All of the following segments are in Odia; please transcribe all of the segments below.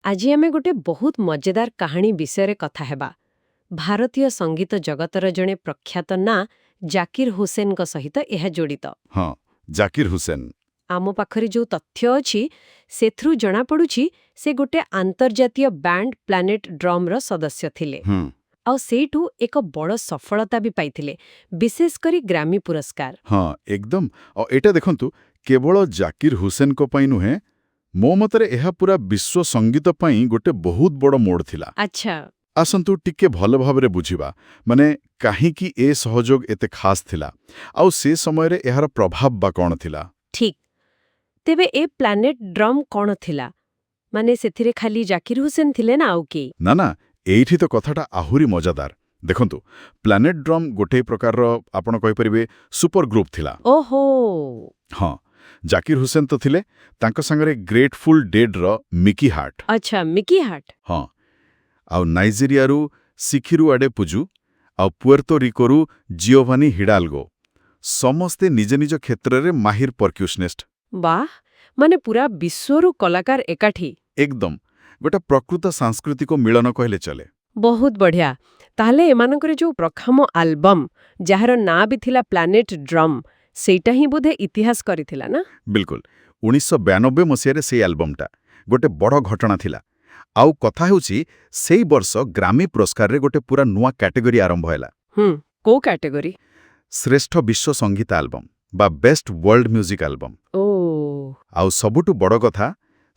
ଆଜି ଆମେ ଗୋଟେ ବହୁତ ମଜେଦାର କାହାଣୀ ବିଷୟରେ କଥା ହେବା। ଭାରତୀୟ ସଙ୍ଗୀତ ଜଗତର ଜଣେ ପ୍ରଖ୍ୟାତ ନାଁ ଜାକିର ହୁସେନଙ୍କ ସହିତ ଏହା ଜଡ଼ିତ। ହଁ, ଜାକିର ହୁସେନ। ଆମ ପାଖରେ ଯେଉଁ ତଥ୍ୟ ଅଛି ସେଥିରୁ ଜଣାପଡ଼ୁଛି ସେ ଗୋଟେ ଆନ୍ତର୍ଜାତୀୟ ବ୍ୟାଣ୍ଡ ପ୍ଲାନେଟ୍ ଡ୍ରମ୍ର ସଦସ୍ୟ ଥିଲେ। ହୁଁ, ଆଉ ସେଇଠୁ ଏକ ବଡ଼ ସଫଳତା ବି ପାଇଥିଲେ, ବିଶେଷ କରି ଗ୍ରାମୀ ପୁରସ୍କାର। ହଁ ଏକଦମ। ଆଉ ଏଇଟା ଦେଖନ୍ତୁ, କେବଳ ଜାକିର ହୁସେନଙ୍କ ପାଇଁ ନୁହେଁ, ମୋ ମତରେ ଏହା ପୁରା ବିଶ୍ୱ ସଙ୍ଗୀତ ପାଇଁ ଗୋଟେ ବହୁତ ବଡ଼ ମୋଡ଼ ଥିଲା। ଆଚ୍ଛା। ଆସନ୍ତୁ ଟିକେ ଭଲ ଭାବରେ ବୁଝିବା, ମାନେ କାହିଁକି ଏ ସହଯୋଗ ଏତେ ଖାସ୍ ଥିଲା, ଆଉ ସେ ସମୟରେ ଏହାର ପ୍ରଭାବ ବା କ'ଣ ଥିଲା। ଠିକ୍। ତେବେ ଏ ପ୍ଲାନେଟ୍ ଡ୍ରମ୍ କ'ଣ ଥିଲା? ମାନେ ସେଥିରେ ଖାଲି ଜାକିର ହୁସେନ ଥିଲେ ନା ଆଉ କେହି? ନା, ଏଇଠି ତ କଥାଟା ଆହୁରି ମଜାଦାର। ଦେଖନ୍ତୁ, ପ୍ଲାନେଟ୍ ଡ୍ରମ୍ ଗୋଟେ ପ୍ରକାରର ଆପଣ କହିପାରିବେ ସୁପର ଗ୍ରୁପ୍ ଥିଲା। ଓହୋ। ହଁ, ଜାକିର ହୁସେନ ତ ଥିଲେ, ତାଙ୍କ ସାଙ୍ଗରେ ଗ୍ରେଟଫୁଲ୍ ଡେଡ୍ର ମିକି ହାର୍ଟ। ଆଚ୍ଛା, ମିକି ହାର୍ଟ। ହଁ, ଆଉ ନାଇଜେରିଆରୁ ସିଖିରୁ ଆଡେପୁଜୁ, ଆଉ ପୁଏର୍ତୋ ରିକୋରୁ ଜିଓଭାନି ହିଡାଲଗୋ, ସମସ୍ତେ ନିଜ ନିଜ କ୍ଷେତ୍ରରେ ମାହିର ପର୍କ୍ୟୁସନିଷ୍ଟ। ବାଃ, ମାନେ ପୁରା ବିଶ୍ୱରୁ କଳାକାର ଏକାଠି। ଏକଦମ ଗୋଟେ ପ୍ରକୃତ ସାଂସ୍କୃତିକ ମିଳନ କହିଲେ ଚଲେ। ବହୁତ ବଢ଼ିଆ। ତାହେଲେ ଏମାନଙ୍କର ଯେଉଁ ପ୍ରଥମ ଆଲବମ୍, ଯାହାର ନାଁ ବି ଥିଲା ପ୍ଲାନେଟ୍ ଡ୍ରମ୍, ସେଇଟା ହିଁ ବୋଧେ ଇତିହାସ କରିଥିଲା ନା? ବିଲକୁଲ। 1992 ମସିହାରେ ସେଇ ଆଲବମଟା ଗୋଟେ ବଡ଼ ଘଟଣା ଥିଲା। ଆଉ କଥା ହେଉଛି, ସେଇ ବର୍ଷ ଗ୍ରାମୀ ପୁରସ୍କାରରେ ଗୋଟେ ପୁରା ନୂଆ କ୍ୟାଟେଗୋରୀ ଆରମ୍ଭ ହେଲା। କୋଉ କ୍ୟାଟେଗୋରୀ? ଶ୍ରେଷ୍ଠ ବିଶ୍ୱ ସଙ୍ଗୀତ ଆଲବମ୍ ବା ବେଷ୍ଟ ୱାର୍ଲ୍ଡ ମ୍ୟୁଜିକ୍ ଆଲବମ୍। ଓ। ଆଉ ସବୁଠୁ ବଡ଼ କଥା,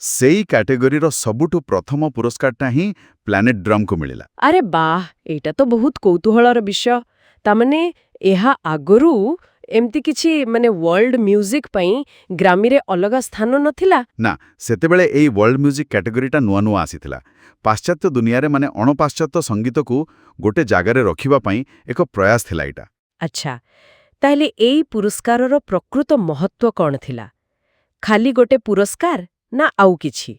ସେଇ କ୍ୟାଟେଗୋରୀର ସବୁଠୁ ପ୍ରଥମ ପୁରସ୍କାରଟା ହିଁ ପ୍ଲାନେଟ୍ ଡ୍ରମ୍କୁ ମିଳିଲା। ଆରେ ବାଃ, ଏଇଟା ତ ବହୁତ କୌତୂହଳର ବିଷୟ। ତାମାନେ ଏହା ଆଗରୁ ଏମିତି କିଛି ୱାର୍ଲ୍ଡ ମ୍ୟୁଜିକ୍ ପାଇଁ ଗ୍ରାମୀରେ ଅଲଗା ସ୍ଥାନ ନଥିଲା? ନା, ସେତେବେଳେ ଏଇ ୱାର୍ଲ୍ଡ ମ୍ୟୁଜିକ୍ କ୍ୟାଟେଗୋରୀଟା ନୂଆ ନୂଆ ଆସିଥିଲା। ପାଶ୍ଚାତ୍ୟ ଦୁନିଆରେ ଅଣପାଶ୍ଚାତ୍ୟ ସଙ୍ଗୀତକୁ ଗୋଟେ ଜାଗାରେ ରଖିବା ପାଇଁ ଏକ ପ୍ରୟାସ ଥିଲା ଏଇଟା। ଆଚ୍ଛା, ତାହେଲେ ଏଇ ପୁରସ୍କାରର ପ୍ରକୃତ ମହତ୍ତ୍ୱ କ'ଣ ଥିଲା? ଖାଲି ଗୋଟେ ପୁରସ୍କାର ନା ଆଉ କିଛି?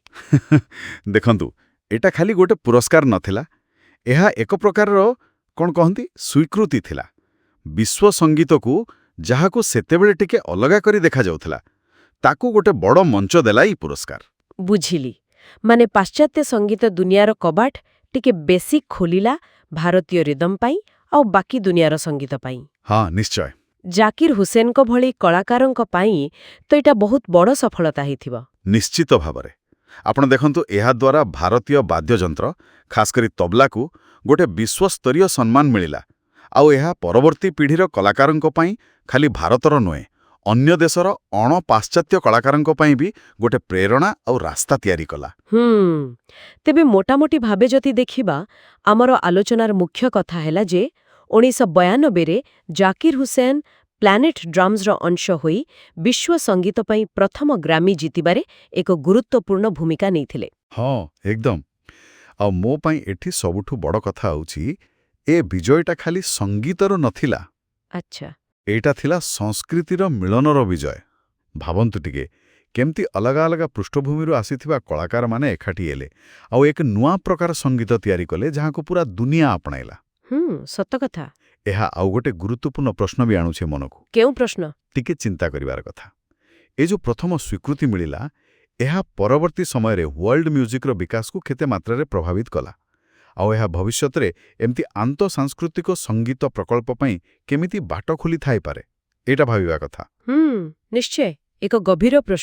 ଦେଖନ୍ତୁ, ଏଇଟା ଖାଲି ଗୋଟେ ପୁରସ୍କାର ନଥିଲା, ଏହା ଏକ ପ୍ରକାରର କ'ଣ କହନ୍ତି ସ୍ୱୀକୃତି ଥିଲା। ବିଶ୍ୱ ସଙ୍ଗୀତକୁ, ଯାହାକୁ ସେତେବେଳେ ଟିକେ ଅଲଗା କରି ଦେଖାଯାଉଥିଲା, ତାକୁ ଗୋଟେ ବଡ଼ ମଞ୍ଚ ଦେଲା ଏଇ ପୁରସ୍କାର। ବୁଝିଲି। ମାନେ ପାଶ୍ଚାତ୍ୟ ସଙ୍ଗୀତ ଦୁନିଆର କବାଟ ଟିକେ ବେଶୀ ଖୋଲିଲା ଭାରତୀୟ ରିଦମ୍ ପାଇଁ ଆଉ ବାକି ଦୁନିଆର ସଙ୍ଗୀତ ପାଇଁ। ହଁ, ନିଶ୍ଚୟ। ଜାକିର ହୁସେନଙ୍କ ଭଳି କଳାକାରଙ୍କ ପାଇଁ ତ ଏଇଟା ବହୁତ ବଡ଼ ସଫଳତା ହେଇଥିବ। ନିଶ୍ଚିତ ଭାବରେ। ଆପଣ ଦେଖନ୍ତୁ, ଏହାଦ୍ୱାରା ଭାରତୀୟ ବାଦ୍ୟଯନ୍ତ୍ର, ଖାସ୍ କରି ତବଲାକୁ, ଗୋଟେ ବିଶ୍ୱସ୍ତରୀୟ ସମ୍ମାନ ମିଳିଲା। ଆଉ ଏହା ପରବର୍ତ୍ତୀ ପିଢ଼ିର କଳାକାରଙ୍କ ପାଇଁ ଖାଲି ଭାରତର ନୁହେଁ, ଅନ୍ୟ ଦେଶର ଅଣପାଶ୍ଚାତ୍ୟ କଳାକାରଙ୍କ ପାଇଁ ବି ଗୋଟେ ପ୍ରେରଣା ଆଉ ରାସ୍ତା ତିଆରି କଲା। ତେବେ ମୋଟାମୋଟି ଭାବେ ଯଦି ଦେଖିବା, ଆମର ଆଲୋଚନାର ମୁଖ୍ୟ କଥା ହେଲା ଯେ 1992ରେ ଜାକିର ହୁସେନ ପ୍ଲାନେଟ୍ ଡ୍ରମ୍ସର ଅଂଶ ହୋଇ ବିଶ୍ୱ ସଙ୍ଗୀତ ପାଇଁ ପ୍ରଥମ ଗ୍ରାମୀ ଜିତିବାରେ ଏକ ଗୁରୁତ୍ୱପୂର୍ଣ୍ଣ ଭୂମିକା ନେଇଥିଲେ। ହଁ, ଏକଦମ। ଆଉ ମୋ ପାଇଁ ଏଠି ସବୁଠୁ ବଡ଼ କଥା ହେଉଛି, ଏ ବିଜୟଟା ଖାଲି ସଙ୍ଗୀତର ନଥିଲା। ଆଚ୍ଛା। ଏଇଟା ଥିଲା ସଂସ୍କୃତିର ମିଳନର ବିଜୟ। ଭାବନ୍ତୁ ଟିକେ, କେମିତି ଅଲଗା ଅଲଗା ପୃଷ୍ଠଭୂମିରୁ ଆସିଥିବା କଳାକାରମାନେ ଏକାଠି ହେଲେ, ଆଉ ଏକ ନୂଆ ପ୍ରକାର ସଙ୍ଗୀତ ତିଆରି କଲେ, ଯାହାକୁ ପୁରା ଦୁନିଆ ଆପଣାଇଲା। ସତ କଥା। ଏହା ଆଉ ଗୋଟେ ଗୁରୁତ୍ୱପୂର୍ଣ୍ଣ ପ୍ରଶ୍ନ ବି ଆଣୁଛି ମନକୁ। କେଉଁ ପ୍ରଶ୍ନ? ଟିକେ ଚିନ୍ତା କରିବାର କଥା। ଏ ଯେଉଁ ପ୍ରଥମ ସ୍ୱୀକୃତି ମିଳିଲା, ଏହା ପରବର୍ତ୍ତୀ ସମୟରେ ୱାର୍ଲ୍ଡ ମ୍ୟୁଜିକ୍ର ବିକାଶକୁ କେତେ ମାତ୍ରାରେ ପ୍ରଭାବିତ କଲା, ଆଉ ଏହା ଭବିଷ୍ୟତରେ ଏମିତି ଆନ୍ତଃସାଂସ୍କୃତିକ ସଙ୍ଗୀତ ପ୍ରକଳ୍ପ ପାଇଁ କେମିତି ବାଟ ଖୋଲିଥାଇପାରେ, ଏଇଟା ଭାବିବା କଥା। ନିଶ୍ଚୟ ଏକ ଗଭୀର ପ୍ରଶ୍ନ।